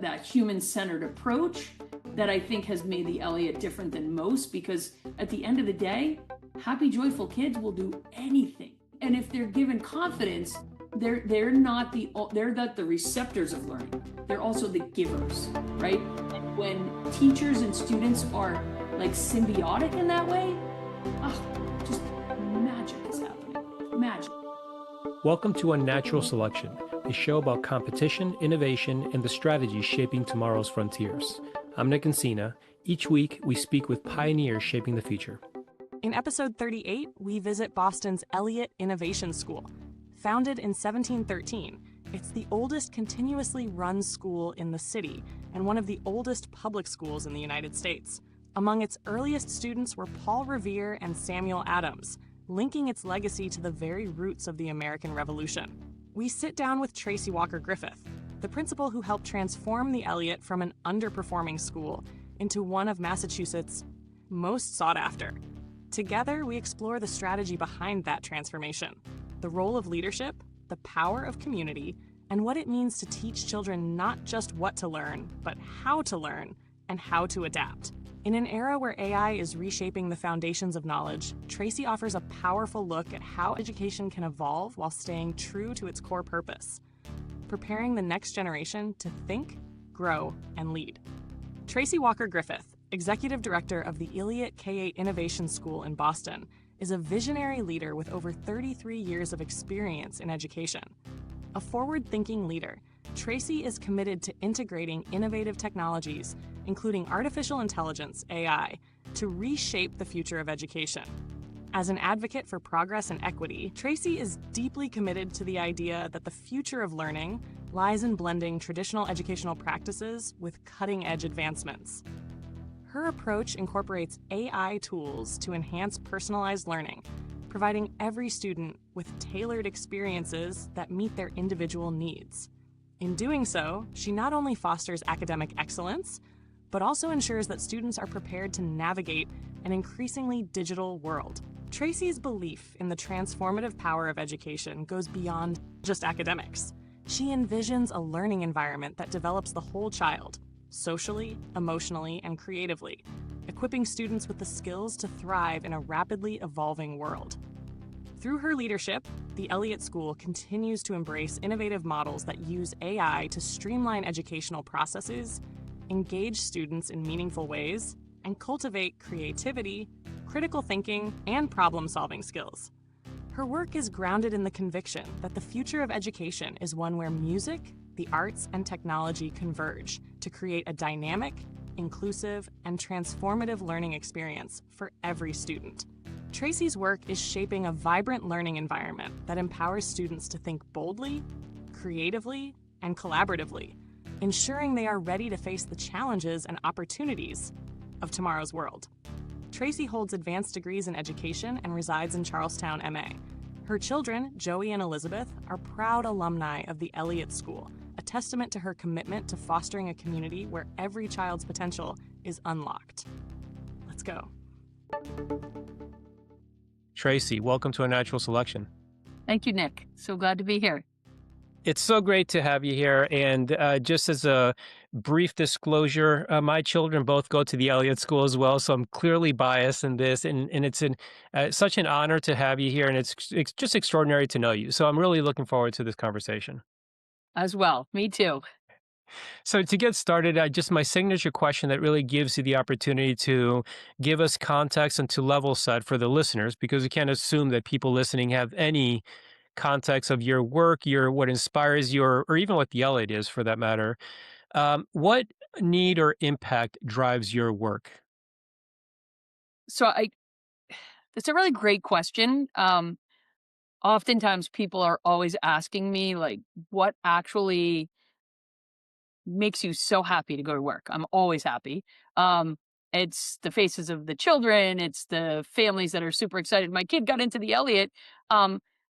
that human-centered approach that I think has made the Eliot different than most, because at the end of the day, happy, joyful kids will do anything. And if they're given confidence, they're not the receptors of learning. They're also the givers, right? And when teachers and students are like symbiotic in that way, just magic is happening. Magic. Welcome to Unnatural Selection, a show about competition, innovation, and the strategies shaping tomorrow's frontiers. I'm Nick Encina. Each week, we speak with pioneers shaping the future. In episode 38, we visit Boston's Eliot Innovation School. Founded in 1713, it's the oldest continuously run school in the city and one of the oldest public schools in the United States. Among its earliest students were Paul Revere and Samuel Adams, linking its legacy to the very roots of the American Revolution. We sit down with Traci Walker Griffith, the principal who helped transform the Eliot from an underperforming school into one of Massachusetts' most sought after. Together, we explore the strategy behind that transformation, the role of leadership, the power of community, and what it means to teach children not just what to learn, but how to learn and how to adapt. In an era where AI is reshaping the foundations of knowledge, Traci offers a powerful look at how education can evolve while staying true to its core purpose, preparing the next generation to think, grow, and lead. Traci Walker Griffith, Executive Director of the Eliot K-8 Innovation School in Boston, is a visionary leader with over 33 years of experience in education. A forward-thinking leader, Traci is committed to integrating innovative technologies, including artificial intelligence, AI, to reshape the future of education. As an advocate for progress and equity, Traci is deeply committed to the idea that the future of learning lies in blending traditional educational practices with cutting-edge advancements. Her approach incorporates AI tools to enhance personalized learning, providing every student with tailored experiences that meet their individual needs. In doing so, she not only fosters academic excellence, but also ensures that students are prepared to navigate an increasingly digital world. Traci's belief in the transformative power of education goes beyond just academics. She envisions a learning environment that develops the whole child, socially, emotionally, and creatively, equipping students with the skills to thrive in a rapidly evolving world. Through her leadership, the Eliot School continues to embrace innovative models that use AI to streamline educational processes, engage students in meaningful ways, and cultivate creativity, critical thinking, and problem-solving skills. Her work is grounded in the conviction that the future of education is one where music, the arts, and technology converge to create a dynamic, inclusive, and transformative learning experience for every student. Traci's work is shaping a vibrant learning environment that empowers students to think boldly, creatively, and collaboratively, ensuring they are ready to face the challenges and opportunities of tomorrow's world. Traci holds advanced degrees in education and resides in Charlestown, MA. Her children, Joey and Elizabeth, are proud alumni of the Eliot School, a testament to her commitment to fostering a community where every child's potential is unlocked. Let's go. Traci, welcome to Unnatural Selection. Thank you, Nick. So glad to be here. It's so great to have you here. And just as a brief disclosure, my children both go to the Eliot School as well, so I'm clearly biased in this. And it's such an honor to have you here, and it's just extraordinary to know you. So I'm really looking forward to this conversation. As well. Me too. So to get started, just my signature question that really gives you the opportunity to give us context and to level set for the listeners, because we can't assume that people listening have any context of your work, what inspires you, or even what the Eliot is for that matter. What need or impact drives your work? So it's a really great question. Oftentimes people are always asking me, like, what actually makes you so happy to go to work? I'm always happy. It's the faces of the children. It's the families that are super excited. My kid got into the Eliot.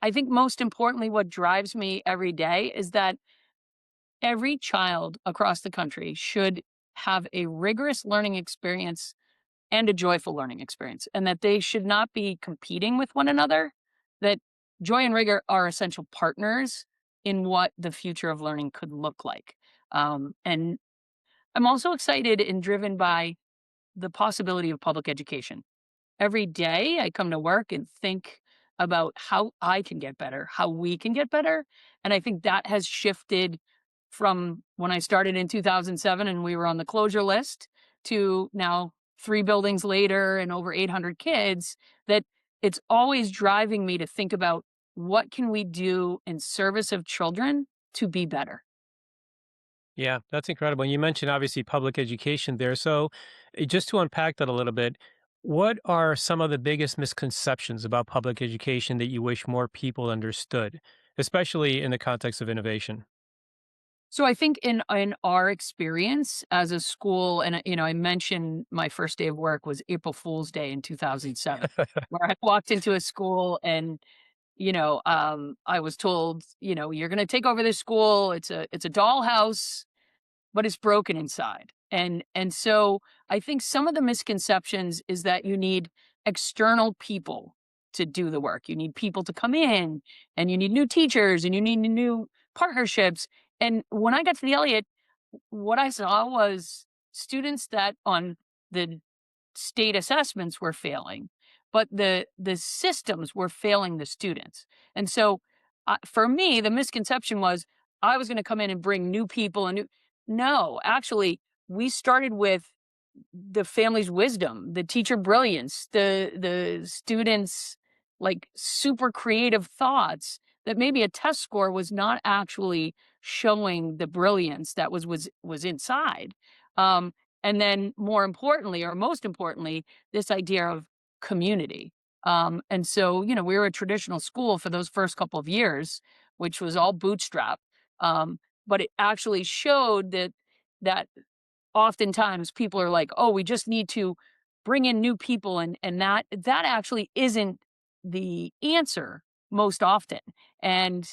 I think most importantly, what drives me every day is that every child across the country should have a rigorous learning experience and a joyful learning experience, and that they should not be competing with one another, that joy and rigor are essential partners in what the future of learning could look like. And I'm also excited and driven by the possibility of public education. Every day I come to work and think about how I can get better, how we can get better. And I think that has shifted from when I started in 2007 and we were on the closure list to now 3 buildings later and over 800 kids, that it's always driving me to think about what can we do in service of children to be better. Yeah, that's incredible. You mentioned obviously public education there. So, just to unpack that a little bit, what are some of the biggest misconceptions about public education that you wish more people understood, especially in the context of innovation? So I think in our experience as a school, and I mentioned my first day of work was April Fool's Day in 2007, where I walked into a school and I was told, you're going to take over this school. It's a dollhouse, but it's broken inside. And so I think some of the misconceptions is that you need external people to do the work. You need people to come in and you need new teachers and you need new partnerships. And when I got to the Elliott, what I saw was students that on the state assessments were failing, but the systems were failing the students. And so, for me, the misconception was I was going to come in and bring new people and new. No, actually, we started with the family's wisdom, the teacher brilliance, the students like super creative thoughts that maybe a test score was not actually showing the brilliance that was inside. Um, and then more importantly, or most importantly, this idea of community. And so, we were a traditional school for those first couple of years, which was all bootstrap. But it actually showed that oftentimes people are like, "Oh, we just need to bring in new people," and that actually isn't the answer most often. And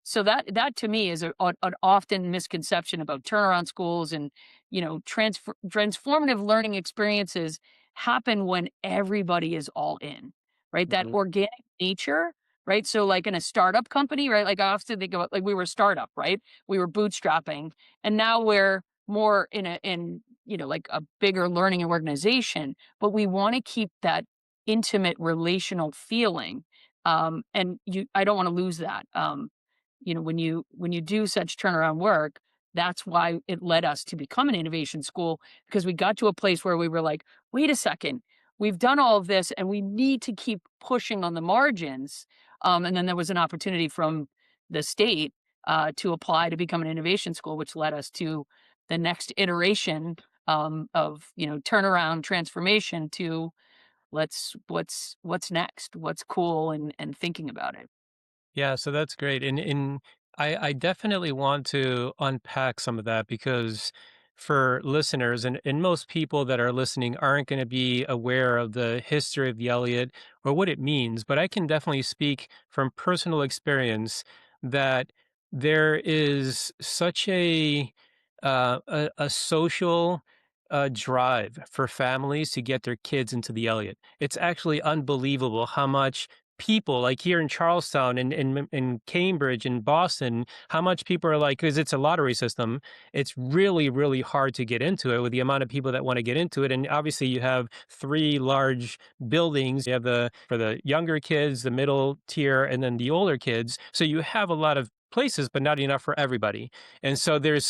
so that to me is an often misconception about turnaround schools and transformative learning experiences happen when everybody is all in, right? That Mhm. organic nature, right? So like in a startup company, right? Like I often think about like we were a startup, right? We were bootstrapping, and now we're more in like a bigger learning organization, but we want to keep that intimate relational feeling. And I don't want to lose that. When you do such turnaround work, that's why it led us to become an innovation school, because we got to a place where we were like, wait a second, we've done all of this and we need to keep pushing on the margins. And then there was an opportunity from the state to apply to become an innovation school, which led us to the next iteration of turnaround transformation to what's next, what's cool, and thinking about it. Yeah, so that's great. And I definitely want to unpack some of that because for listeners and most people that are listening aren't going to be aware of the history of the Elliot or what it means, but I can definitely speak from personal experience that there is such a social drive for families to get their kids into the Elliot. It's actually unbelievable how much people like here in Charlestown and in Cambridge and Boston, how much people are like, because it's a lottery system, it's really, really hard to get into it with the amount of people that want to get into it. And obviously you have three large buildings. You have the for the younger kids, the middle tier, and then the older kids. So you have a lot of places, but not enough for everybody. And so there's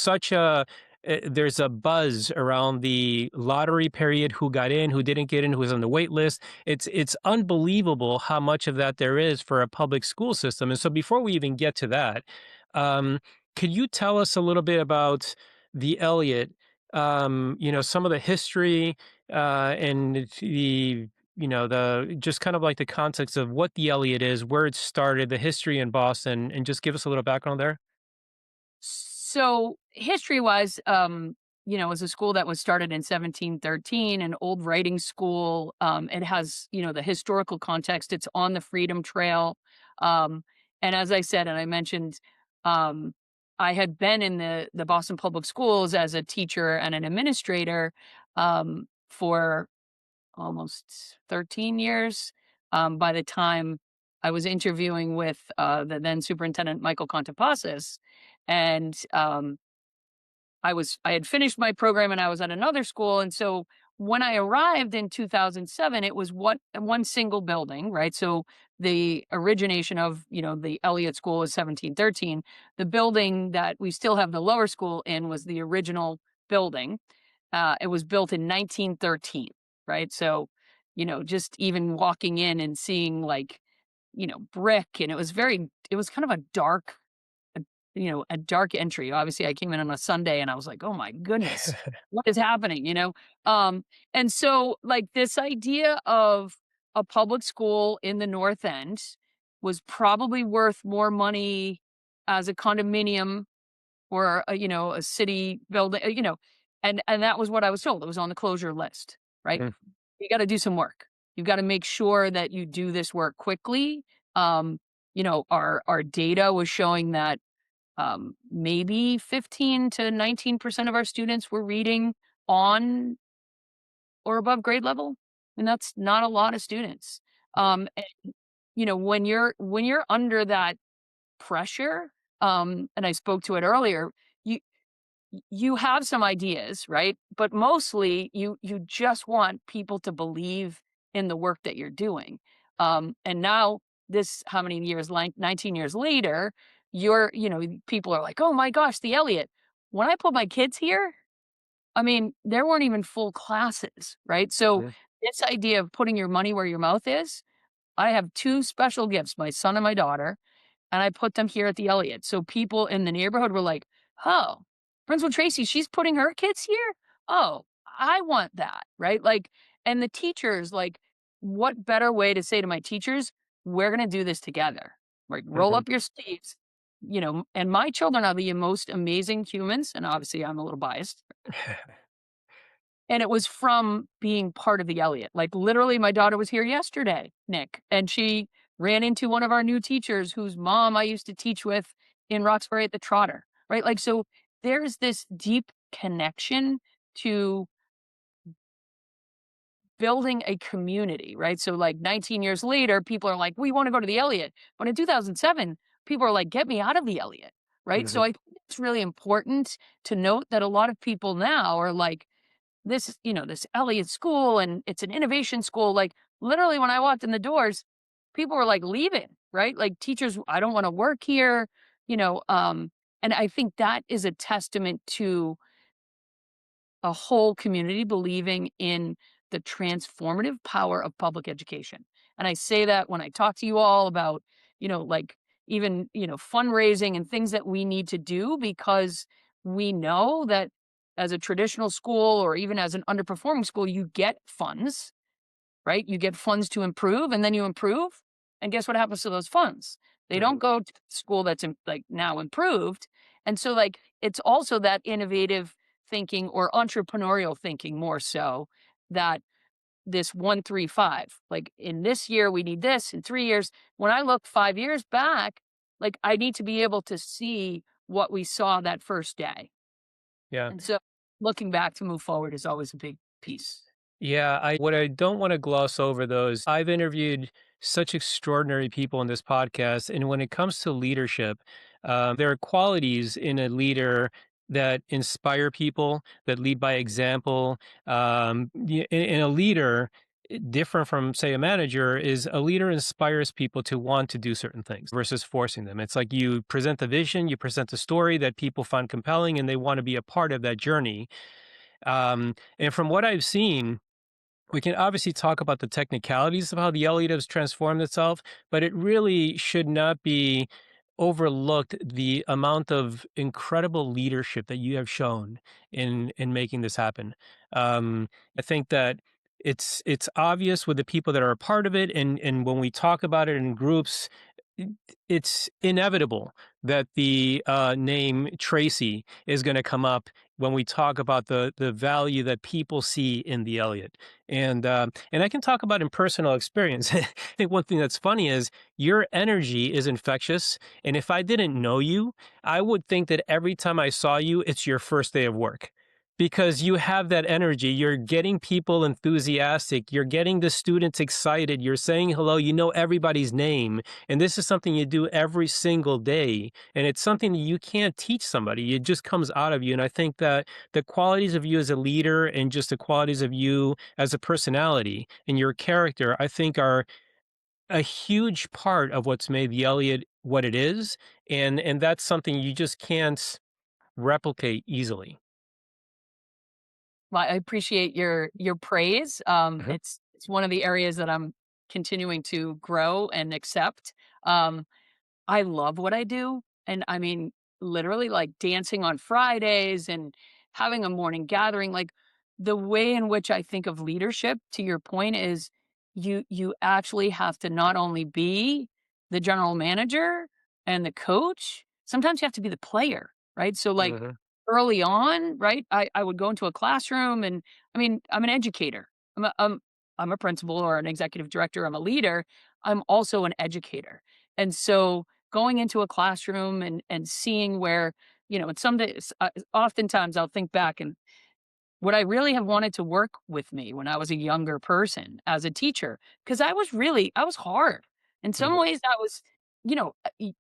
a buzz around the lottery period, who got in, who didn't get in, who was on the wait list. It's unbelievable how much of that there is for a public school system. And so before we even get to that, um, could you tell us a little bit about the Elliott? Some of the history and the just kind of like the context of what the Elliott is, where it started, the history in Boston, and just give us a little background there. So history-wise, it was a school that was started in 1713, an old writing school. It has, the historical context. It's on the Freedom Trail. Um, and as I said, and I mentioned, um, I had been in the Boston Public Schools as a teacher and an administrator for almost 13 years. By the time I was interviewing with the then superintendent, Michael Contopasis, and I had finished my program and I was at another school, and so when I arrived in 2007, it was one single building, right? So the origination of, the Eliot School was 1713. The building that we still have the lower school in was the original building. It was built in 1913, right? So, just even walking in and seeing like, brick, and it was kind of a, a dark entry. Obviously, I came in on a Sunday and I was like, oh my goodness, what is happening? And so like this idea of a public school in the North End was probably worth more money as a condominium or a city building, and that was what I was told. It was on the closure list, right? Mm. You got to do some work. You've got to make sure that you do this work quickly. Um, our data was showing that maybe 15 to 19% of our students were reading on or above grade level, and that's not a lot of students. And, when you're under that pressure, and I spoke to it earlier, you you have some ideas, right? But mostly you just want people to believe in the work that you're doing. And now this how many years like 19 years later, people are like, "Oh my gosh, the Elliott." When I put my kids here, I mean, there weren't even full classes, right? So Mm. this idea of putting your money where your mouth is, I have two special gifts, my son and my daughter, and I put them here at the Elliott. So people in the neighborhood were like, "Oh, Principal Tracy, she's putting her kids here? Oh, I want that." Right? Like, and the teachers, like, what better way to say to my teachers, "We're gonna do this together." Like, roll Mhm. up your sleeves, and my children are the most amazing humans, and obviously I'm a little biased. And it was from being part of the Elliott. Like, literally, my daughter was here yesterday, Nick, and she ran into one of our new teachers whose mom I used to teach with in Roxbury at the Trotter, right? Like, so there's this deep connection to building a community, right? So, like, 19 years later, people are like, we want to go to the Elliott. But in 2007, people are like, get me out of the Elliott, right? So Mhm. I think it's really important to note that a lot of people now are like, this Eliot School, and it's an innovation school. Like, literally, when I walked in the doors, people were like leaving, right? Like, teachers, I don't want to work here, you know. And I think that is a testament to a whole community believing in the transformative power of public education. And I say that when I talk to you all about, like, even, fundraising and things that we need to do, because we know that as a traditional school or even as an underperforming school, you get funds, right? You get funds to improve, and then you improve. And guess what happens to those funds? They don't Mhm. go to the school that's like now improved. And so, like, it's also that innovative thinking or entrepreneurial thinking more so, that this 1-3-5, like, in this year, we need this, in 3 years. When I look 5 years back, like, I need to be able to see what we saw that first day. Yeah. And so looking back to move forward is always a big piece. Yeah, I what I don't want to gloss over though is I've interviewed such extraordinary people in this podcast, and when it comes to leadership, there are qualities in a leader that inspire people, that lead by example. In a leader, different from say a manager, is a leader inspires people to want to do certain things versus forcing them. It's like you present the vision, you present the story that people find compelling, and they want to be a part of that journey. And from what I've seen, we can obviously talk about the technicalities of how the Elliott has transformed itself, but it really should not be overlooked the amount of incredible leadership that you have shown in making this happen. I think that it's obvious with the people that are a part of it, and when we talk about it in groups, it- it's inevitable that the name Tracy is going to come up when we talk about the value that people see in the Elliott. And I can talk about in personal experience. I think one thing that's funny is your energy is infectious, and if I didn't know you, I would think that every time I saw you, it's your first day of work because you have that energy. You're getting people enthusiastic. You're getting the students excited. You're saying hello. You know everybody's name. And this is something you do every single day. And it's something that you can't teach somebody. It just comes out of you. And I think that the qualities of you as a leader and just the qualities of you as a personality and your character, I think are a huge part of what's made the Elliott what it is. And that's something you just can't replicate easily. Well, I appreciate your praise. Mhm, It's one of the areas that I'm continuing to grow and accept. Um, I love what I do, and I mean, literally, like, dancing on Fridays and having a morning gathering, like, the way in which I think of leadership, to your point, is you actually have to not only be the general manager and the coach, sometimes you have to be the player, right? So, like, mhm, early on, right, I would go into a classroom and I mean, I'm an educator. I'm a principal or an executive director, I'm a leader, I'm also an educator. And so going into a classroom and seeing where, and some days, oftentimes I'll think back and would I really have wanted to work with me when I was a younger person as a teacher? Because I was hard. In some mhm. ways, I was,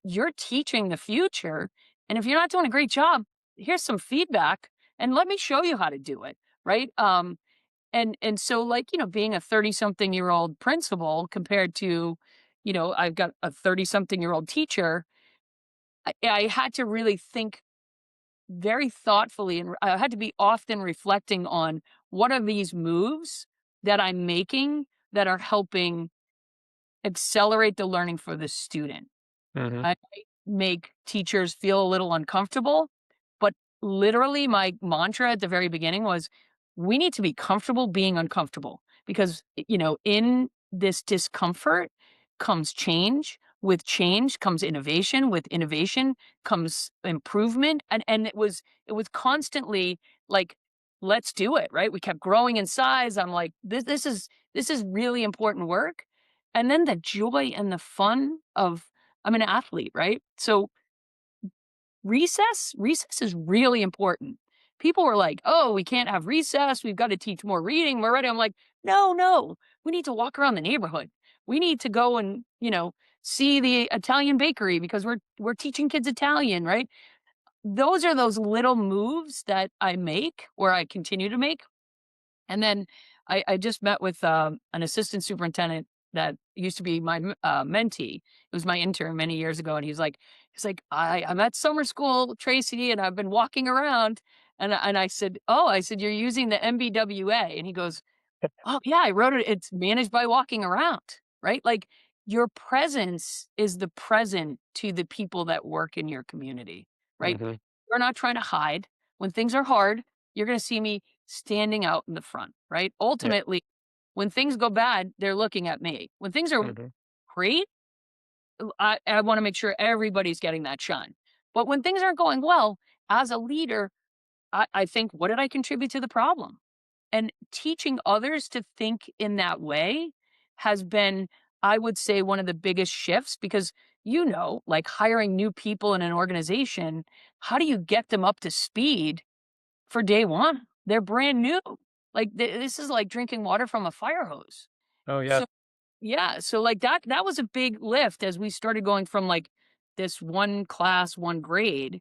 you're teaching the future. And if you're not doing a great job, here's some feedback and let me show you how to do it. Right. And so like, being a 30 something year old principal compared to, I've got a 30 something year old teacher, I had to really think very thoughtfully, and I had to be often reflecting on what are these moves that I'm making that are helping accelerate the learning for the student. Mhm, I might make teachers feel a little uncomfortable, but literally my mantra at the very beginning was we need to be comfortable being uncomfortable because, in this discomfort comes change. With change comes innovation. With innovation comes improvement. And it was constantly like, let's do it, right? We kept growing in size. I'm like, this is really important work. And then the joy and the fun of I'm an athlete, right? So recess is really important. People were like, "Oh, we can't have recess. We've got to teach more reading. We're ready." I'm like, "No, no. We need to walk around the neighborhood. We need to go and, see the Italian bakery because we're teaching kids Italian, right?" Those are those little moves that I make or I continue to make and then I just met with an assistant superintendent that used to be my mentee. It was my intern many years ago, and he's like, I'm at summer school, Tracy, and I've been walking around, and I said, oh, I said you're using the MBWA, and he goes, oh yeah, I wrote it. It's managed by walking around, right? Like your presence is the present to the people that work in your community, right? mhm. We're not trying to hide. When things are hard, you're going to see me standing out in the front, right? Yeah, Ultimately, when things go bad, they're looking at me. When things are mhm. great, I want to make sure everybody's getting that shine. But when things aren't going well, as a leader, I think, what did I contribute to the problem? And teaching others to think in that way has been, I would say, one of the biggest shifts because, like hiring new people in an organization, how do you get them up to speed for day one? They're brand new. Like this is like drinking water from a fire hose. Oh, yeah. So yeah, so like that was a big lift as we started going from like this one class, one grade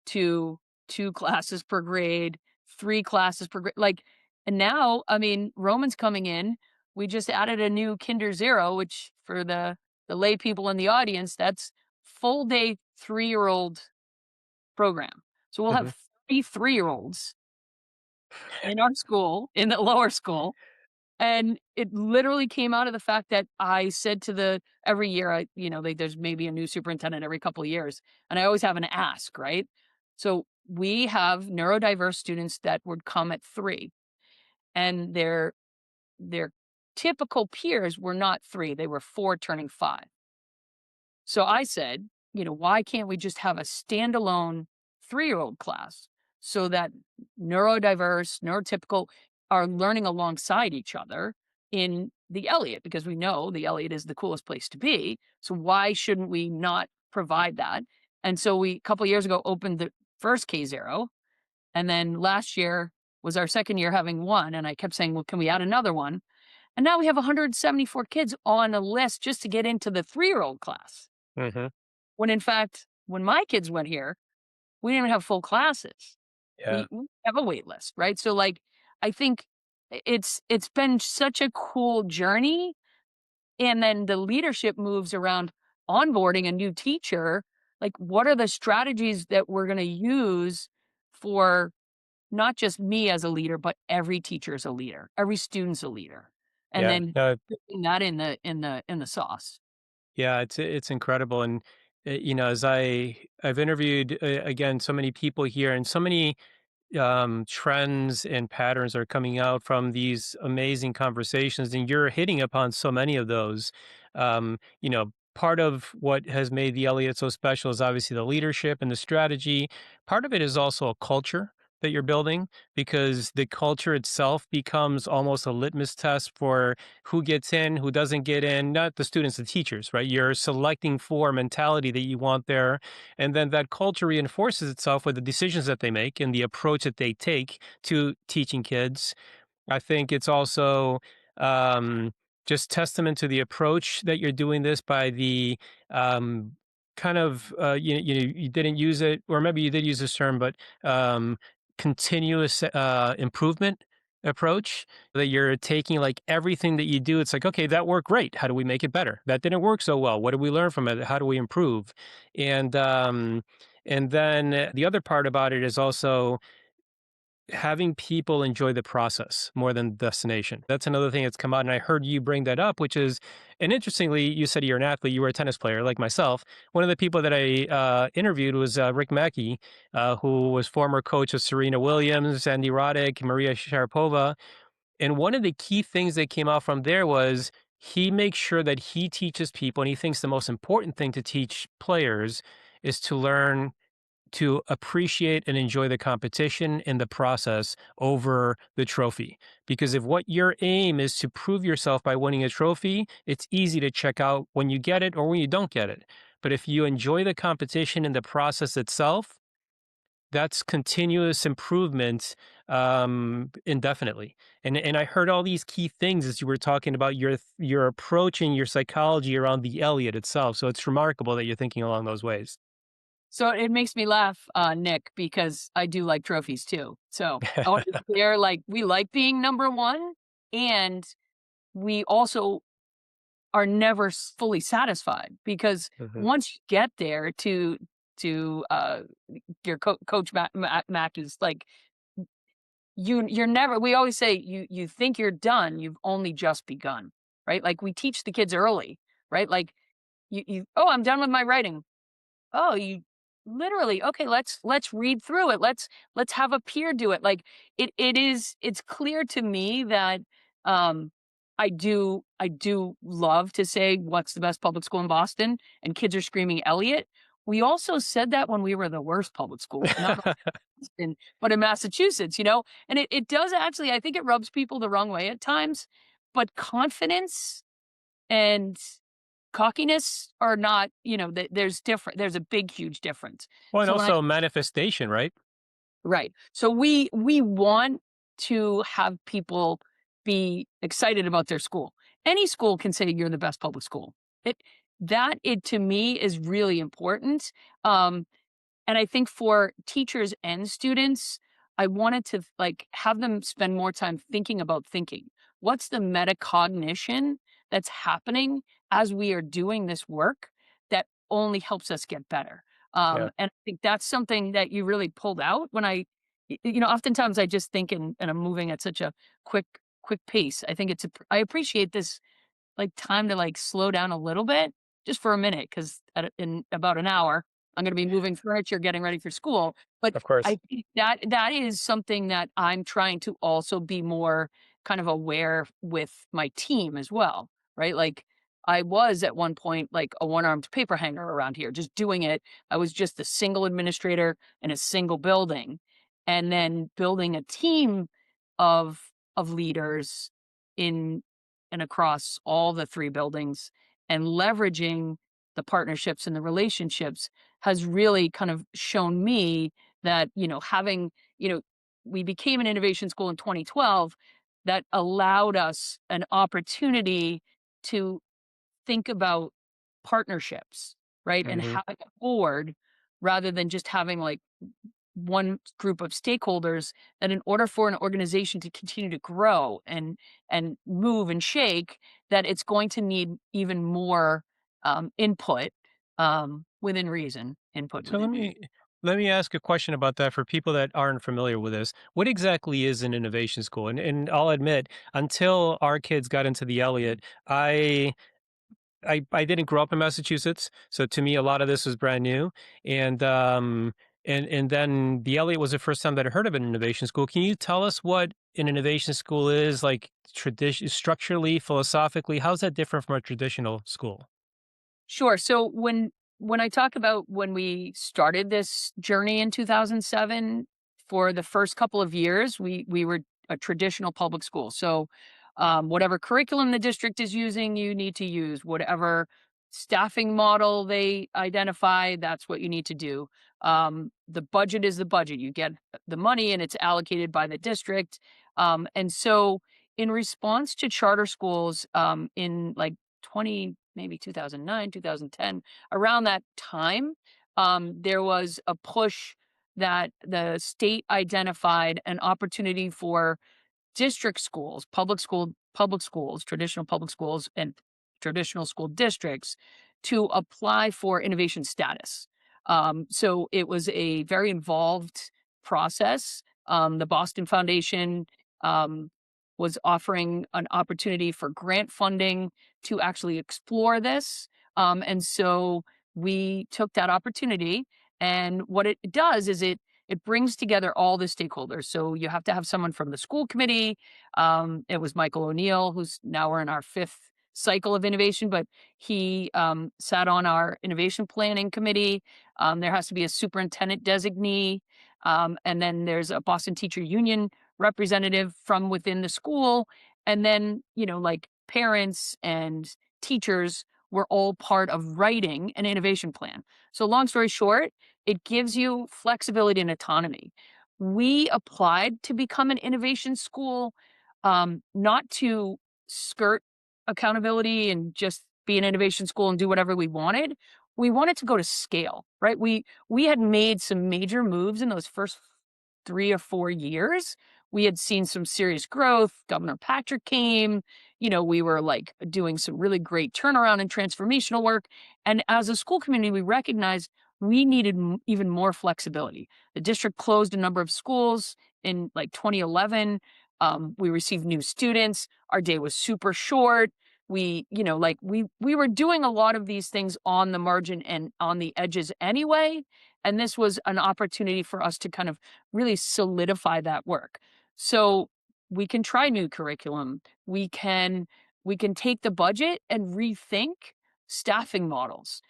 to 2 classes per grade, 3 classes per grade, like and now, I mean, Roman's coming in, we just added a new Kinder Zero, which for the lay people in the audience, that's full day 3-year-old program. So we'll Mhm, have 3 3-year-olds in our school, in the lower school, and it literally came out of the fact that I said to every year, there's maybe a new superintendent every couple of years, and I always have an ask, right? So we have neurodiverse students that would come at 3, and their typical peers were not 3, they were 4 turning 5. So I said, why can't we just have a standalone 3-year-old class so that neurodiverse, neurotypical are learning alongside each other in the Elliott because we know the Elliott is the coolest place to be. So why shouldn't we not provide that? And so we a couple years ago opened the first K0 and then last year was our second year having one, and I kept saying, "Well, can we add another one?" And now we have 174 kids on a list just to get into the 3-year-old class. Hmm. When in fact, when my kids went here, we didn't even have full classes. Yeah. We have a wait list, right? So, like, I think it's been such a cool journey, and then the leadership moves around onboarding a new teacher. Like, what are the strategies that we're gonna use for not just me as a leader, but every teacher is a leader, every student's a leader, and Yeah. then No, putting that in the sauce. yeah, it's incredible, and as I've interviewed again so many people here, and so many trends and patterns are coming out from these amazing conversations, and you're hitting upon so many of those. Part of what has made the Elliott so special is obviously the leadership and the strategy. Part of it is also a culture that you're building, because the culture itself becomes almost a litmus test for who gets in, who doesn't get in, not the students, the teachers, right? You're selecting for mentality that you want there, and then that culture reinforces itself with the decisions that they make and the approach that they take to teaching kids. I think it's also um, just testament to the approach that you're doing this by the um, kind of you didn't use it, or maybe you did use this term, but continuous improvement approach, that you're taking like everything that you do. It's like, okay, that worked great. How do we make it better? That didn't work so well. What did we learn from it? How do we improve? And then the other part about it is also having people enjoy the process more than the destination. That's another thing that's come out. And I heard you bring that up, which is, and interestingly, you said you're an athlete, you were a tennis player like myself. One of the people that I interviewed was Rick Mackey, who was former coach of Serena Williams, Andy Roddick, Maria Sharapova. And one of the key things that came out from there was he makes sure that he teaches people, and he thinks the most important thing to teach players is to learn to appreciate and enjoy the competition in the process over the trophy. Because if what your aim is to prove yourself by winning a trophy, it's easy to check out when you get it or when you don't get it. But if you enjoy the competition in the process itself, that's continuous improvement indefinitely. And I heard all these key things as you were talking about your approach and your psychology around the Elliot itself. So it's remarkable that you're thinking along those ways. So it makes me laugh, Nick, because I do like trophies too. So I want to be clear, like, we like being number one, and we also are never fully satisfied, because Mhm. once you get there to your coach Mac is like, you're never. We always say you think you're done, you've only just begun, right? Like, we teach the kids early, right? Like, you oh, I'm done with my writing. Oh, you literally, okay, let's read through it. Let's have a peer do it. Like, it's clear to me that I do love to say what's the best public school in Boston, and kids are screaming Elliott. We also said that when we were the worst public school, not only in Boston, but in Massachusetts, and it does actually, I think it rubs people the wrong way at times, but confidence and cockiness are not, there's a big, huge difference. Well, and So when I also manifestation, right? Right. So we want to have people be excited about their school. Any school can say you're the best public school. It to me is really important. And I think for teachers and students, I wanted to like have them spend more time thinking about thinking. What's the metacognition that's happening as we are doing this work that only helps us get better? Yeah. And I think that's something that you really pulled out when oftentimes I just think, and I'm moving at such a quick, quick pace. I think I appreciate this, like, time to, like, slow down a little bit just for a minute, 'cause in about an hour, I'm gonna be moving furniture, getting ready for school, but Of course. I think that is something that I'm trying to also be more kind of aware with my team as well, right? Like, I was at one point, like, a one-armed paper hanger around here, just doing it. I was just a single administrator in a single building, and then building a team of leaders in and across all the 3 buildings, and leveraging the partnerships and the relationships has really kind of shown me that, having, you know, we became an innovation school in 2012, that allowed us an opportunity to think about partnerships, right? And Hmm. having a board rather than just having like one group of stakeholders, that in order for an organization to continue to grow and move and shake, that it's going to need even more input within reason, input So within reason. let me ask a question about that for people that aren't familiar with this. What exactly is an innovation school? And I'll admit, until our kids got into the Elliott, I didn't grow up in Massachusetts, so to me, a lot of this was brand new. And and then the Elliott was the first time that I heard of an innovation school. Can you tell us what an innovation school is, like tradition, structurally, philosophically? How's that different from a traditional school? Sure. So when I talk about when we started this journey in 2007, for the first couple of years, we were a traditional public school. So whatever curriculum the district is using, you need to use whatever staffing model they identify. That's what you need to do. The budget is the budget. You get the money, and it's allocated by the district. And so, in response to charter schools, in like 20 maybe 2009, 2010, around that time, there was a push that the state identified an opportunity for district schools, public schools, traditional public schools, and traditional school districts to apply for innovation status. So it was a very involved process. The Boston Foundation um, was offering an opportunity for grant funding to actually explore this. And so we took that opportunity. And what it does is it brings together all the stakeholders. So you have to have someone from the school committee. It was Michael O'Neill, who's now we're in our fifth cycle of innovation, but he sat on our innovation planning committee. There has to be a superintendent designee. And then there's a Boston Teacher Union representative from within the school. And then, like parents and teachers were all part of writing an innovation plan. So, long story short, it gives you flexibility and autonomy. We applied to become an innovation school, not to skirt accountability and just be an innovation school and do whatever we wanted. We wanted to go to scale, right? We had made some major moves in those first 3 or 4 years. We had seen some serious growth. Governor Patrick came. We were like doing some really great turnaround and transformational work. And as a school community, we recognized we needed even more flexibility. The district closed a number of schools in like 2011. We received new students. Our day was super short. We were doing a lot of these things on the margin and on the edges anyway. And this was an opportunity for us to kind of really solidify that work. So we can try new curriculum. We can take the budget and rethink staffing models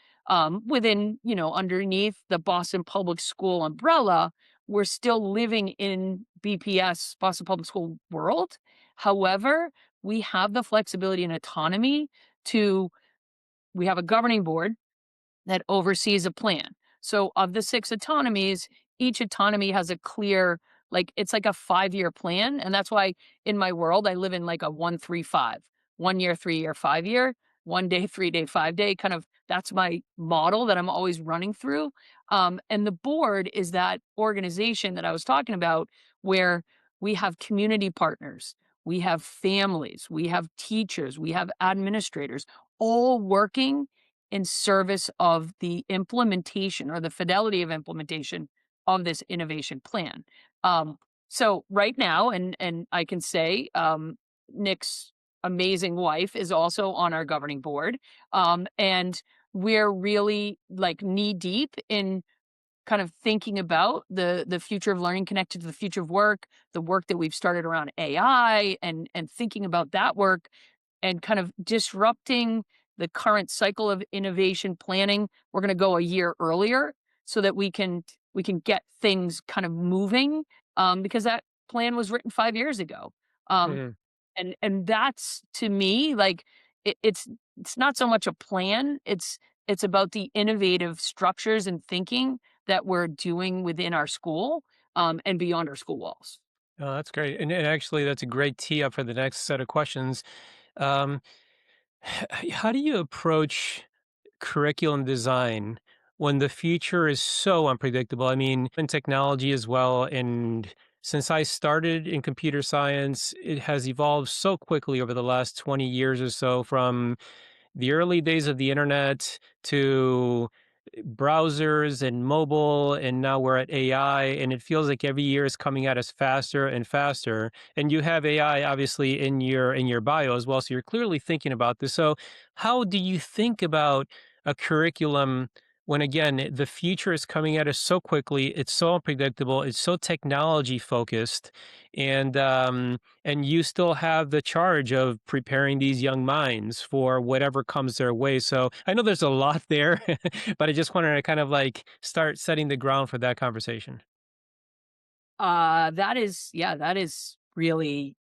within, underneath the Boston Public School umbrella. We're still living in BPS, Boston Public School world. However, we have the flexibility and autonomy to, we have a governing board that oversees a plan. So of the six autonomies, each autonomy has a clear, like it's like a 5-year plan. And that's why in my world, I live in like a 1-3-5, 1 year, 3 year, 5 year, 1 day, 3 day, 5 day, kind of that's my model that I'm always running through. And the board is that organization that I was talking about where we have community partners, we have families, we have teachers, we have administrators all working in service of the implementation or the fidelity of implementation of this innovation plan. Um, so right now, and I can say, Nick's amazing wife is also on our governing board, and we're really like knee deep in kind of thinking about the future of learning connected to the future of work, the work that we've started around AI, and thinking about that work and kind of disrupting the current cycle of innovation planning. We're going to go a year earlier so that we can get things kind of moving, because that plan was written 5 years ago. Um, Mhm. and that's to me like it's not so much a plan. It's about the innovative structures and thinking that we're doing within our school, and beyond our school walls. Oh, that's great. And actually, that's a great tee up for the next set of questions. Um, how do you approach curriculum design when the future is so unpredictable? I mean, in technology as well. And since I started in computer science, it has evolved so quickly over the last 20 years or so, from the early days of the internet to browsers and mobile, and now we're at AI, and it feels like every year is coming at us faster and faster. And you have AI obviously in your bio as well, so you're clearly thinking about this. So how do you think about a curriculum when, again, the future is coming at us so quickly, it's so unpredictable, it's so technology focused, and you still have the charge of preparing these young minds for whatever comes their way. So I know there's a lot there, but I just wanted to kind of like start setting the ground for that conversation. That is, yeah, that is really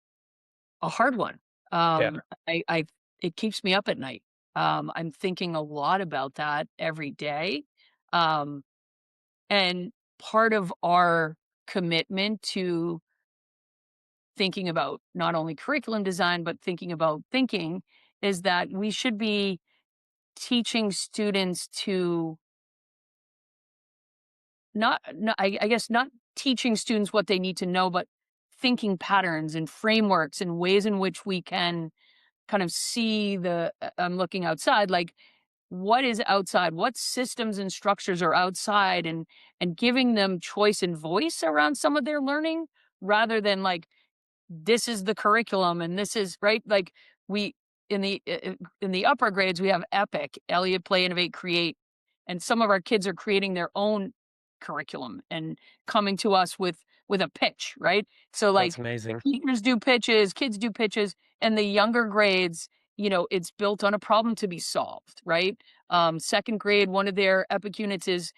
a hard one. Yeah. I it keeps me up at night. I'm thinking a lot about that every day. Um, and part of our commitment to thinking about not only curriculum design, but thinking about thinking is that we should be teaching students to I guess not teaching students what they need to know, but thinking patterns and frameworks and ways in which we can kind of see I'm looking outside, like what is outside, what systems and structures are outside, and giving them choice and voice around some of their learning rather than like this is the curriculum and this is right. Like we in the upper grades we have epic Eliot play innovate create, and some of our kids are creating their own curriculum and coming to us with a pitch, right? So That's like amazing. teachers do pitches, kids do pitches, and the younger grades, it's built on a problem to be solved, right? Second grade, one of their epic units is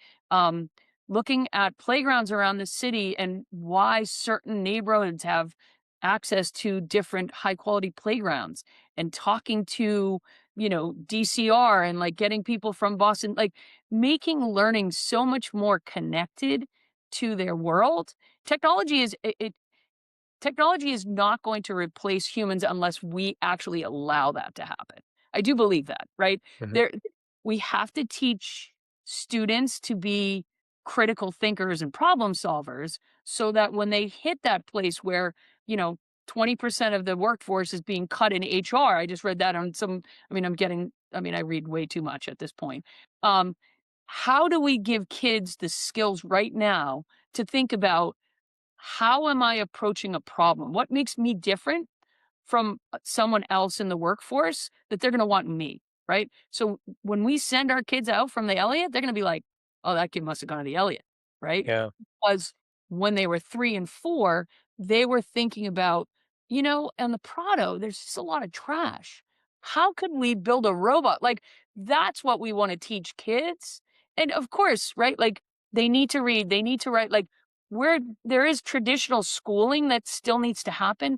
looking at playgrounds around the city and why certain neighborhoods have access to different high quality playgrounds, and talking to, DCR, and like getting people from Boston, like making learning so much more connected to their world. Technology is it Technology is not going to replace humans unless we actually allow that to happen. I do believe that, right? Mhm. There we have to teach students to be critical thinkers and problem solvers so that when they hit that place where, you know, 20% of the workforce is being cut in HR. I just read that on some I read way too much at this point. Um, how do we give kids the skills right now to think about how am I approaching a problem? What makes me different from someone else in the workforce that they're going to want in me, right? So when we send our kids out from the Elliott, they're going to be like, "Oh, that kid must have gone to the Elliott," right? Yeah. Because when they were 3 and 4, they were thinking about, on the Prado, there's just a lot of trash. How could we build a robot? Like that's what we want to teach kids. And of course, right? Like they need to read, they need to write. Like where there is traditional schooling that still needs to happen,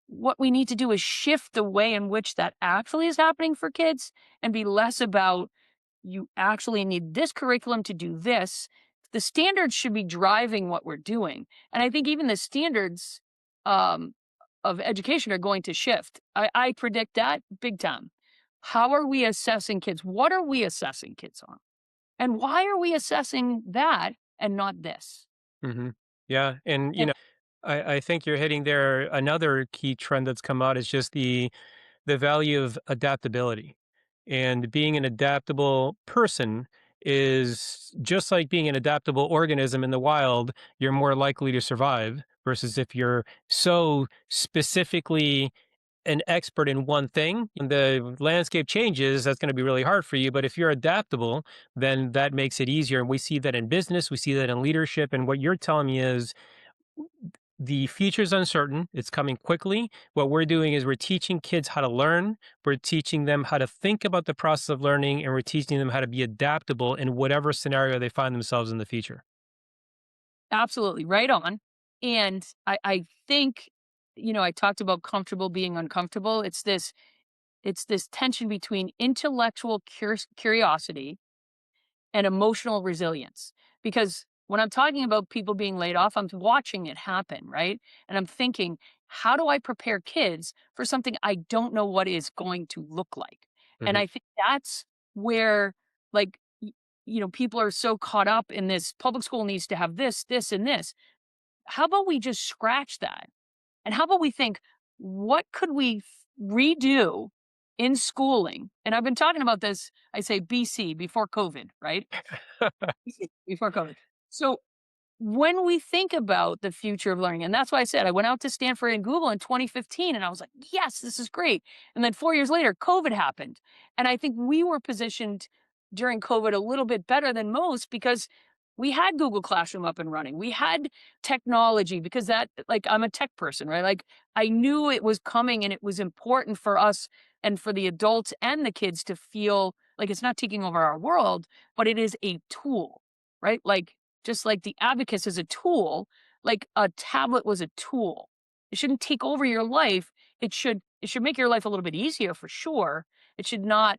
what we need to do is shift the way in which that actually is happening for kids and be less about you actually need this curriculum to do this. The standards should be driving what we're doing. And I think even the standards um, of education are going to shift. I predict that big time. How are we assessing kids? What are we assessing kids on? And why are we assessing that and not this? Hmm. Yeah. And, I think you're hitting there. Another key trend that's come out is just the value of adaptability. And being an adaptable person is just like being an adaptable organism in the wild, you're more likely to survive versus if you're so specifically an expert in one thing and the landscape changes, that's going to be really hard for you. But if you're adaptable, then that makes it easier. And we see that in business, we see that in leadership. And what you're telling me is the future is uncertain. It's coming quickly. What we're doing is we're teaching kids how to learn. We're teaching them how to think about the process of learning, and we're teaching them how to be adaptable in whatever scenario they find themselves in the future. Absolutely, right on. And I think, I talked about comfortable being uncomfortable. It's this tension between intellectual curiosity and emotional resilience. Because when I'm talking about people being laid off, I'm watching it happen, right? And I'm thinking, how do I prepare kids for something I don't know what is going to look like? And Mhm. I think that's where, like, people are so caught up in this public school needs to have this, this, and this. How about we just scratch that? And how about we think, what could we redo in schooling? And I've been talking about this, I say BC, before COVID, right? Before COVID. So when we think about the future of learning, and that's why I said I went out to Stanford and Google in 2015, and I was like, yes, this is great. And then 4 years later, COVID happened. And I think we were positioned during COVID a little bit better than most because we had Google Classroom up and running. We had technology because like, I'm a tech person, right? Like, I knew it was coming and it was important for us and for the adults and the kids to feel like it's not taking over our world, but it is a tool, right? Like, just like the abacus is a tool, like a tablet was a tool. It shouldn't take over your life. It should make your life a little bit easier for sure. It should not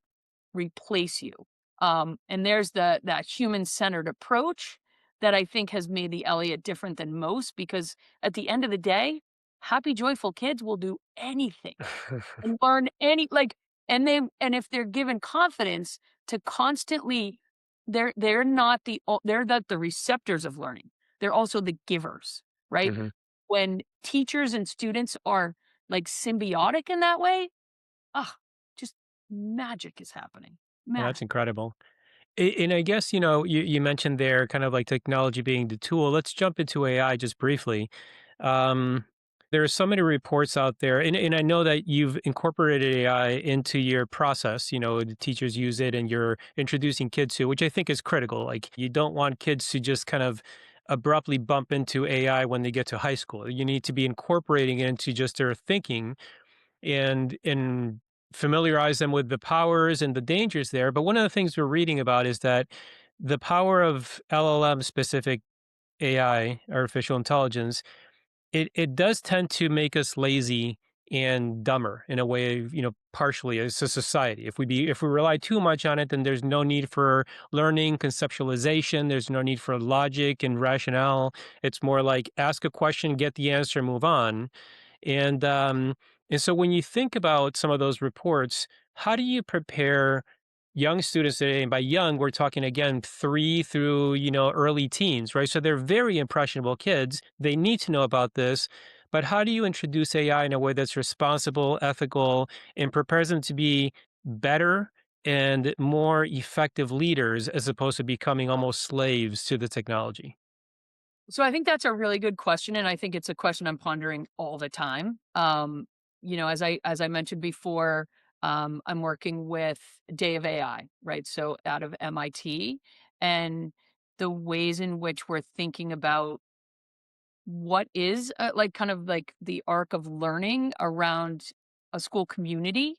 replace you. And there's that human-centered approach that I think has made the Elliott different than most because at the end of the day, happy, joyful kids will do anything and learn and if they're given confidence to constantly they're not they're not the receptors of learning. They're also the givers, right? Mhm. When teachers and students are like symbiotic in that way, ah, just magic is happening. Well, that's Magic. incredible. And I guess, you mentioned there kind of like technology being the tool. Let's jump into AI just briefly. Um, there are so many reports out there, and I know that you've incorporated AI into your process. The teachers use it and you're introducing kids to, which I think is critical. Like, you don't want kids to just kind of abruptly bump into AI when they get to high school. You need to be incorporating it into just their thinking and familiarize them with the powers and the dangers there. But one of the things we're reading about is that the power of LLM specific AI, artificial intelligence, it does tend to make us lazy and dumber in a way, partially as a society. If we rely too much on it, then there's no need for learning, conceptualization, there's no need for logic and rationale. It's more like ask a question, get the answer, move on. And so when you think about some of those reports, how do you prepare young students today? And by young, we're talking again 3 through early teens, right? So they're very impressionable kids. They need to know about this. But how do you introduce AI in a way that's responsible, ethical, and prepares them to be better and more effective leaders as opposed to becoming almost slaves to the technology? So I think that's a really good question, and I think it's a question I'm pondering all the time. As I mentioned before, I'm working with Day of AI, right? So out of MIT, and the ways in which we're thinking about what is, like, kind of like the arc of learning around a school community,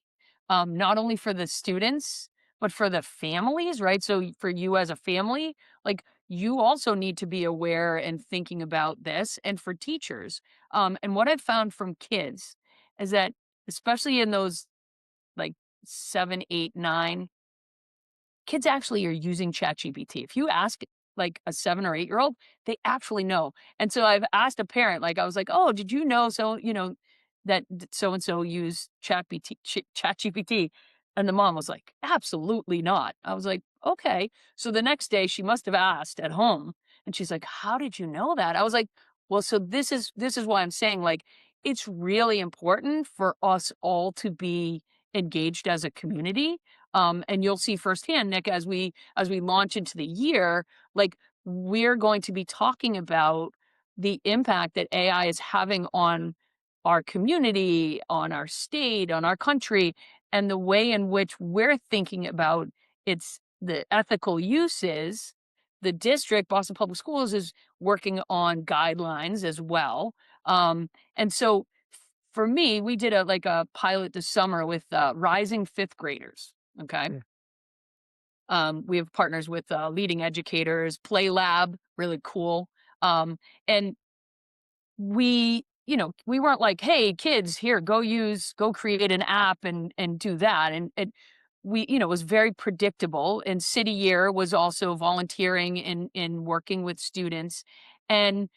not only for the students, but for the families, right? So for you as a family, like, you also need to be aware and thinking about this, and for teachers. And what I've found from kids is that, especially in those like 7, 8, 9, kids actually are using ChatGPT. If you ask like a 7 or 8-year-old, they actually know. And so I've asked a parent, like I was like, "Oh, did you know that so and so use ChatGPT?" And the mom was like, "Absolutely not." I was like, "Okay." So the next day she must have asked at home and she's like, "How did you know that?" I was like, "Well, so this is why I'm saying, like, it's really important for us all to be engaged as a community." And you'll see firsthand, Nick, as we launch into the year, like, we're going to be talking about the impact that AI is having on our community, on our state, on our country, and the way in which we're thinking about the ethical uses. The district, Boston Public Schools, is working on guidelines as well. And so for me, we did a pilot this summer with rising fifth graders. Okay. Mm. We have partners with leading educators, Play Lab, really cool. And we weren't like, hey, kids, here, go create an app and do that. And was very predictable. And city year was also volunteering in working with students. And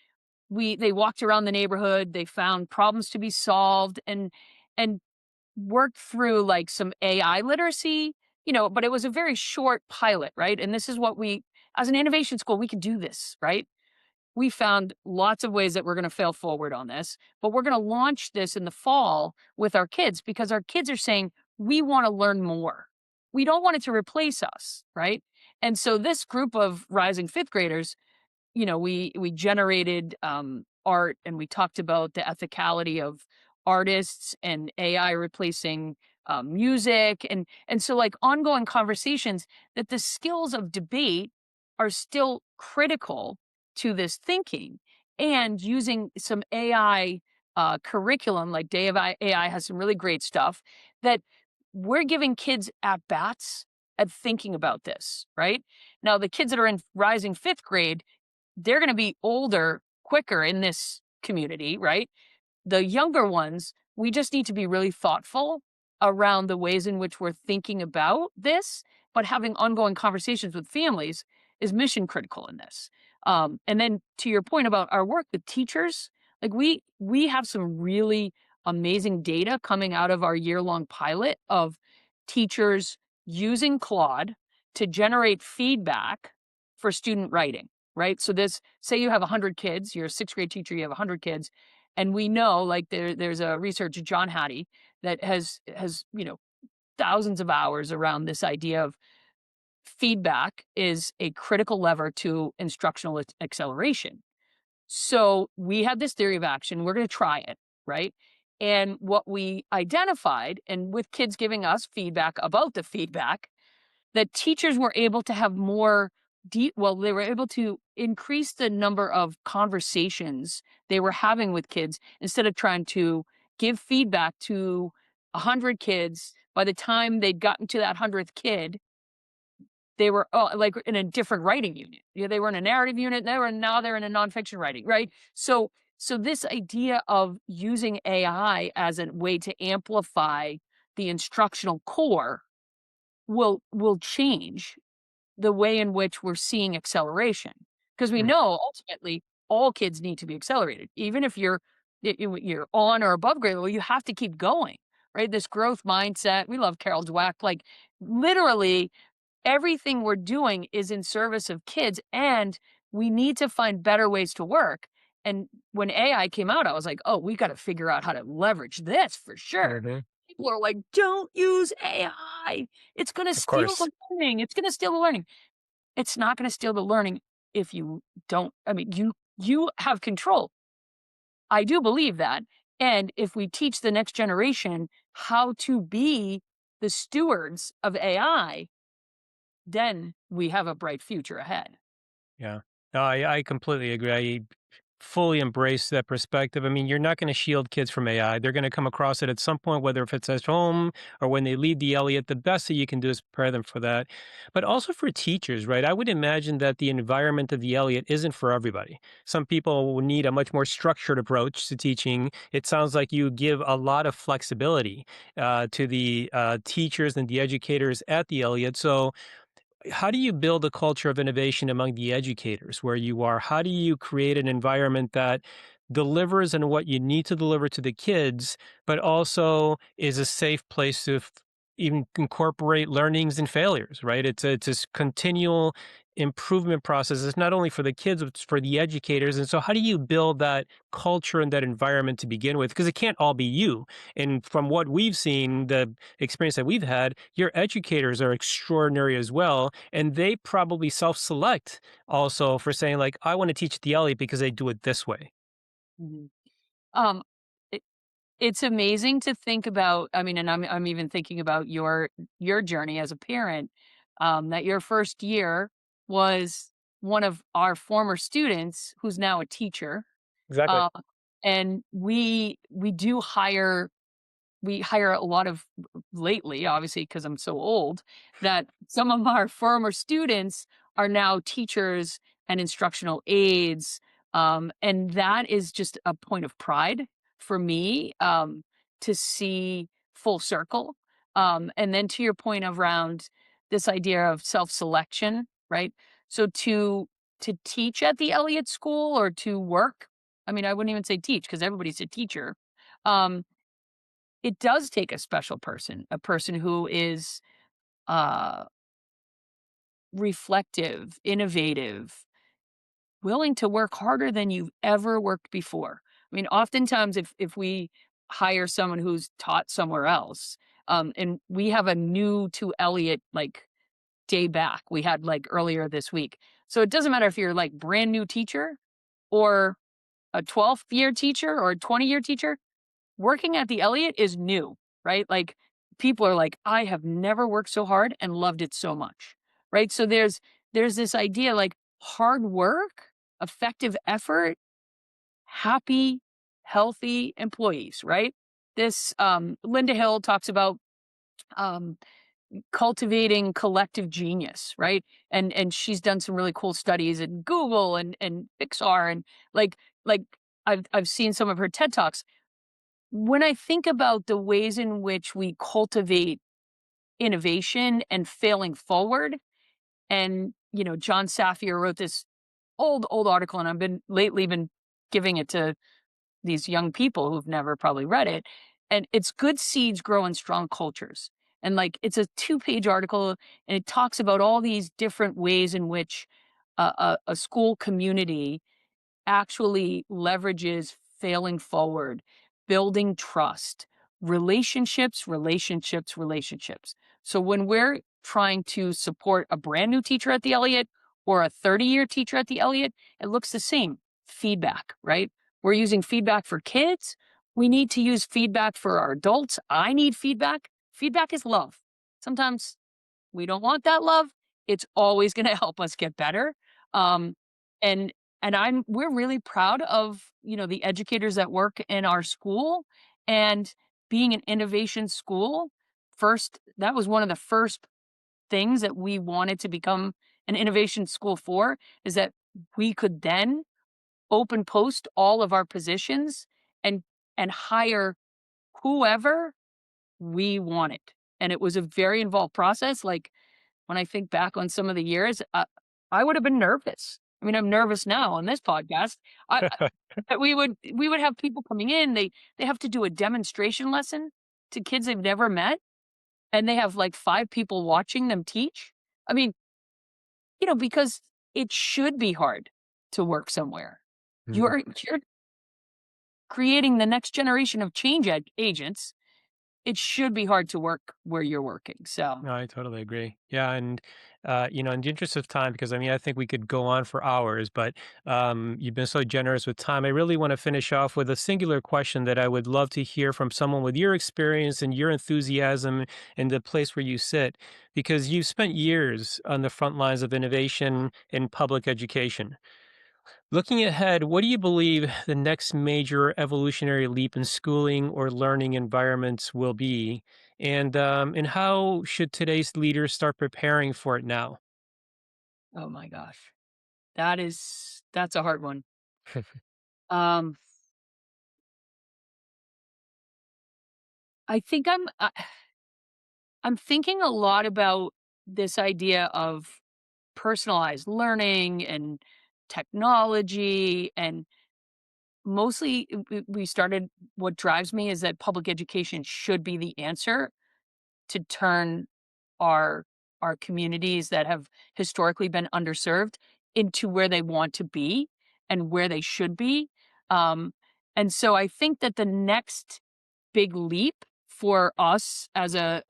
they walked around the neighborhood, they found problems to be solved, and worked through like some AI literacy, but it was a very short pilot, right? And this is what as an innovation school, we can do this, right? We found lots of ways that we're going to fail forward on this, but we're going to launch this in the fall with our kids because our kids are saying, we want to learn more. We don't want it to replace us, right? And so this group of rising fifth graders, we generated art, and we talked about the ethicality of artists and AI replacing music, and so like ongoing conversations that the skills of debate are still critical to this thinking, and using some AI curriculum like Day of AI has some really great stuff that we're giving kids at bats at thinking about this, right? Now, the kids that are in rising fifth grade, they're going to be older quicker in this community, right? The younger ones, we just need to be really thoughtful around the ways in which we're thinking about this, but having ongoing conversations with families is mission critical in this. And then to your point about our work with teachers, like we have some really amazing data coming out of our year-long pilot of teachers using Claude to generate feedback for student writing, right? So this, say you have 100 kids, you're a sixth grade teacher, you have 100 kids, and we know, like there's a researcher, John Hattie, that has thousands of hours around this idea of feedback is a critical lever to instructional acceleration. So we have this theory of action. We're going to try it, right? And what we identified, and with kids giving us feedback about the feedback, that teachers were able to have more they were able to increase the number of conversations they were having with kids instead of trying to give feedback to 100 kids. By the time they'd gotten to that 100th kid, they were like in a different writing unit. They were in a narrative unit. Now they're in a nonfiction writing, right? So this idea of using AI as a way to amplify the instructional core will change the way in which we're seeing acceleration. Because we Mm. know ultimately all kids need to be accelerated. Even if you're on or above grade level, you have to keep going, right? This growth mindset. We love Carol Dweck. Like literally everything we're doing is in service of kids, and we need to find better ways to work. And when AI came out, I was like, oh, we got to figure out how to leverage this for sure. Mhm. People are like, don't use AI. It's going to Of steal course. the learning. It's going to steal the learning. It's not gonna steal the learning if you don't. I mean, you have control. I do believe that, and if we teach the next generation how to be the stewards of AI, then we have a bright future ahead. Yeah. No, I completely agree. I fully embrace that perspective. I mean, you're not going to shield kids from AI. They're going to come across it at some point, whether if it's at home or when they leave the Elliott. The best that you can do is prepare them for that. But also for teachers, right? I would imagine that the environment of the Elliott isn't for everybody. Some people will need a much more structured approach to teaching. It sounds like you give a lot of flexibility to the teachers and the educators at the Elliott. So how do you build a culture of innovation among the educators where you are? How do you create an environment that delivers on what you need to deliver to the kids, but also is a safe place to even incorporate learnings and failures, right? It's this continual improvement process. It's not only for the kids, but it's for the educators. And so how do you build that culture and that environment to begin with? Because it can't all be you. And from what we've seen, the experience that we've had, your educators are extraordinary as well. And they probably self-select also for saying like, I want to teach at the Elliott because they do it this way. Mhm. Um, it, it's amazing to think about. I mean, and I'm even thinking about your journey as a parent. That your first year was one of our former students who's now a teacher. Exactly. Uh, and we hire a lot of lately, obviously, because I'm so old, that some of our former students are now teachers and instructional aides. And that is just a point of pride for me, to see full circle. And then to your point around this idea of self-selection, right? So to teach at the Eliot School or to work, I mean, I wouldn't even say teach because everybody's a teacher. Um, it does take a special person, a person who is uh reflective, innovative, willing to work harder than you've ever worked before. I mean, oftentimes if we hire someone who's taught somewhere else, and we have a new to Elliot like day back we had like earlier this week. So it doesn't matter if you're like brand new teacher or a 12th year teacher or a 20-year teacher, working at the Elliott is new, right? Like people are like, I have never worked so hard and loved it so much. Right. So there's this idea like hard work, effective effort, happy, healthy employees, right? This Linda Hill talks about um cultivating collective genius, right? And she's done some really cool studies in Google and Pixar and like like I've seen some of her TED Talks. When I think about the ways in which we cultivate innovation and failing forward, and John Safier wrote this old article, and I've been lately been giving it to these young people who've never probably read it. And it's good seeds grow in strong cultures. And like it's a 2-page article, and it talks about all these different ways in which a school community actually leverages failing forward, building trust, relationships. So when we're trying to support a brand new teacher at the Elliott or a 30-year teacher at the Elliott, it looks the same. Feedback, right? We're using feedback for kids. We need to use feedback for our adults. I need feedback. Feedback is love. Sometimes we don't want that love. It's always going to help us get better. Um, and we're really proud of the educators that work in our school, and being an innovation school. First, that was one of the first things that we wanted to become an innovation school for, is that we could then open post all of our positions and hire whoever we wanted. And it was a very involved process. Like when I think back on some of the years, I would have been nervous. I mean, I'm nervous now on this podcast. We would have people coming in. They have to do a demonstration lesson to kids they've never met, and they have like 5 people watching them teach. I mean, because it should be hard to work somewhere. Mhm. You're creating the next generation of change agents. It should be hard to work where you're working. So, No, I totally agree. Yeah, and in the interest of time, because I mean, I think we could go on for hours, but you've been so generous with time. I really want to finish off with a singular question that I would love to hear from someone with your experience and your enthusiasm in the place where you sit, because you've spent years on the front lines of innovation in public education. Looking ahead, what do you believe the next major evolutionary leap in schooling or learning environments will be? And how should today's leaders start preparing for it now? oh my gosh, that's a hard one. Um, I think I'm thinking a lot about this idea of personalized learning and technology, and mostly we started, what drives me is that public education should be the answer to turn our communities that have historically been underserved into where they want to be and where they should be. Um, and so I think that the next big leap for us as a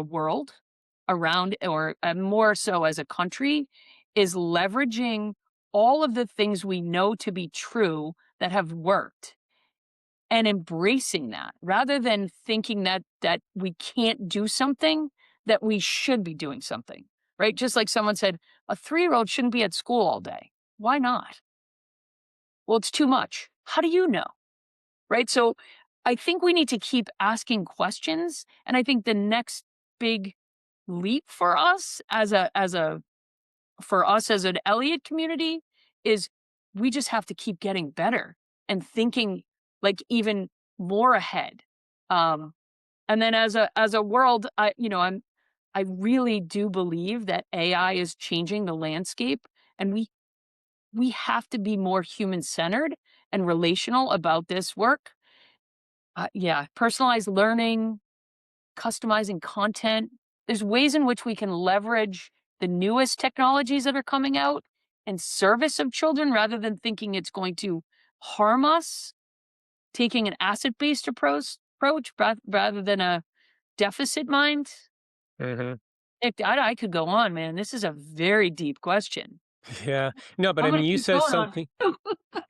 world around, or more so as a country, is leveraging all of the things we know to be true that have worked, and embracing that rather than thinking that we can't do something, that we should be doing something, right? Just like someone said, a 3-year-old shouldn't be at school all day. Why not? Well, it's too much. How do you know? Right? So I think we need to keep asking questions. And I think the next big leap for us as an Elliott community is we just have to keep getting better and thinking like even more ahead. Um, And then as a world, I really do believe that AI is changing the landscape, and we have to be more human-centered and relational about this work. Yeah, personalized learning, customizing content. There's ways in which we can leverage the newest technologies that are coming out in service of children rather than thinking it's going to harm us, taking an asset-based approach rather than a deficit mind. Mhm. I could go on, man. This is a very deep question. Yeah. No, but I'm I gonna mean, you keep said going on. something.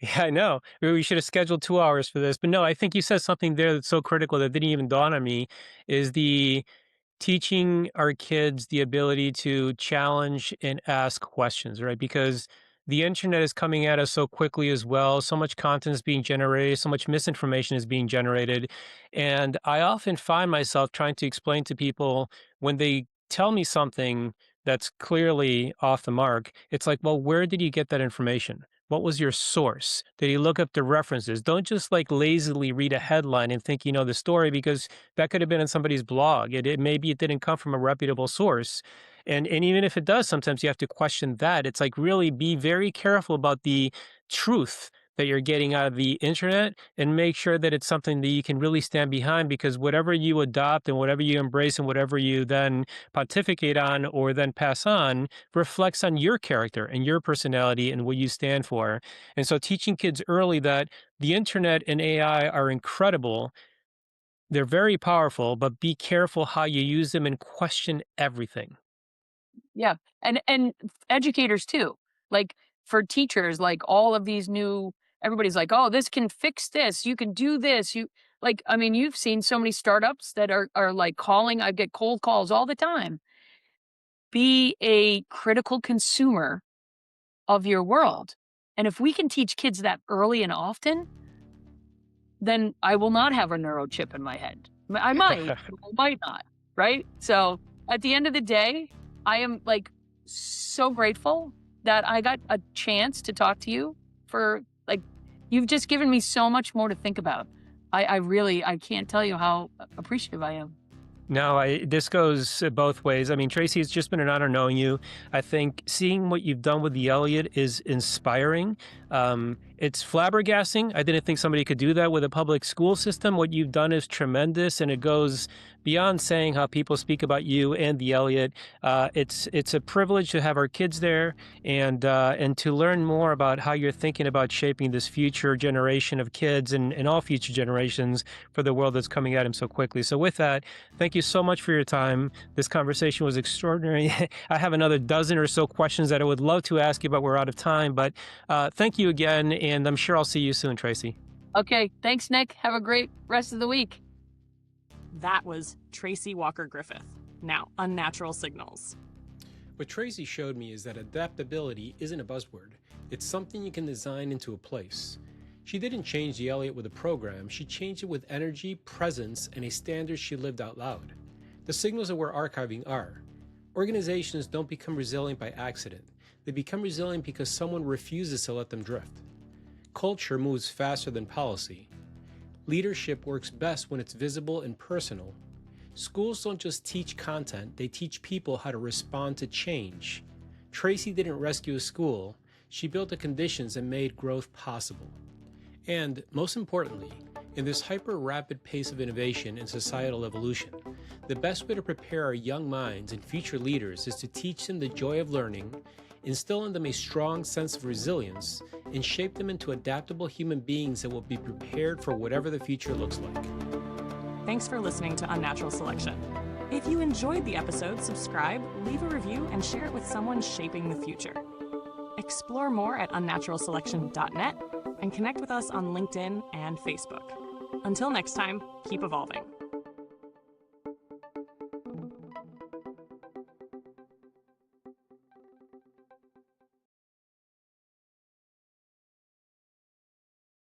Yeah, I know. We should have scheduled 2 hours for this, but no, I think you said something there that's so critical that didn't even dawn on me, is the teaching our kids the ability to challenge and ask questions, right? Because the internet is coming at us so quickly as well. So much content is being generated, so much misinformation is being generated. And I often find myself trying to explain to people when they tell me something that's clearly off the mark, it's like, well, where did you get that information? What was your source? Did you look up the references? Don't just like lazily read a headline and think you know the story, because that could have been in somebody's blog. Maybe it didn't come from a reputable source. And even if it does, sometimes you have to question that. It's like really be very careful about the truth that you're getting out of the internet and make sure that it's something that you can really stand behind, because whatever you adopt and whatever you embrace and whatever you then pontificate on or then pass on reflects on your character and your personality and what you stand for. And so teaching kids early that the internet and AI are incredible, they're very powerful, but be careful how you use them and question everything. Yeah, and educators too. Like, for teachers, like, all of these new everybody's like, "Oh, this can fix this. You can do this." I mean, you've seen so many startups that are, like, calling I get cold calls all the time. Be a critical consumer of your world, and if we can teach kids that early and often, then I will not have a neurochip in my head. I might, but I might not, right? So, at the end of the day, I am, like, so grateful that I got a chance to talk to you for, like, you've just given me so much more to think about. I really I can't tell you how appreciative I am. No, this goes both ways. I mean, Tracy, it's just been an honor knowing you. I think seeing what you've done with the Elliott is inspiring. It's flabbergasting. I didn't think somebody could do that with a public school system. What you've done is tremendous, and it goes beyond saying how people speak about you and the Elliott. It's a privilege to have our kids there, and to learn more about how you're thinking about shaping this future generation of kids and all future generations for the world that's coming at them so quickly. So with that, thank you so much for your time. This conversation was extraordinary. I have another dozen or so questions that I would love to ask you, but we're out of time. But thank you again, and I'm sure I'll see you soon, Tracy. Okay, thanks, Nick. Have a great rest of the week. That was Traci Walker Griffith. Now, unnatural signals. What Tracy showed me is that adaptability isn't a buzzword. It's something you can design into a place. She didn't change the Elliott with a program, she changed it with energy, presence, and a standard she lived out loud. The signals that we're archiving are: organizations don't become resilient by accident. They become resilient because someone refuses to let them drift. Culture moves faster than policy. Leadership works best when it's visible and personal. Schools don't just teach content, they teach people how to respond to change. Tracy didn't rescue a school, she built the conditions that made growth possible. And, most importantly, in this hyper-rapid pace of innovation and societal evolution, the best way to prepare our young minds and future leaders is to teach them the joy of learning, instill in them a strong sense of resilience, and shape them into adaptable human beings that will be prepared for whatever the future looks like. Thanks for listening to Unnatural Selection. If you enjoyed the episode, subscribe, leave a review, and share it with someone shaping the future. Explore more at unnaturalselection.net and connect with us on LinkedIn and Facebook. Until next time, keep evolving.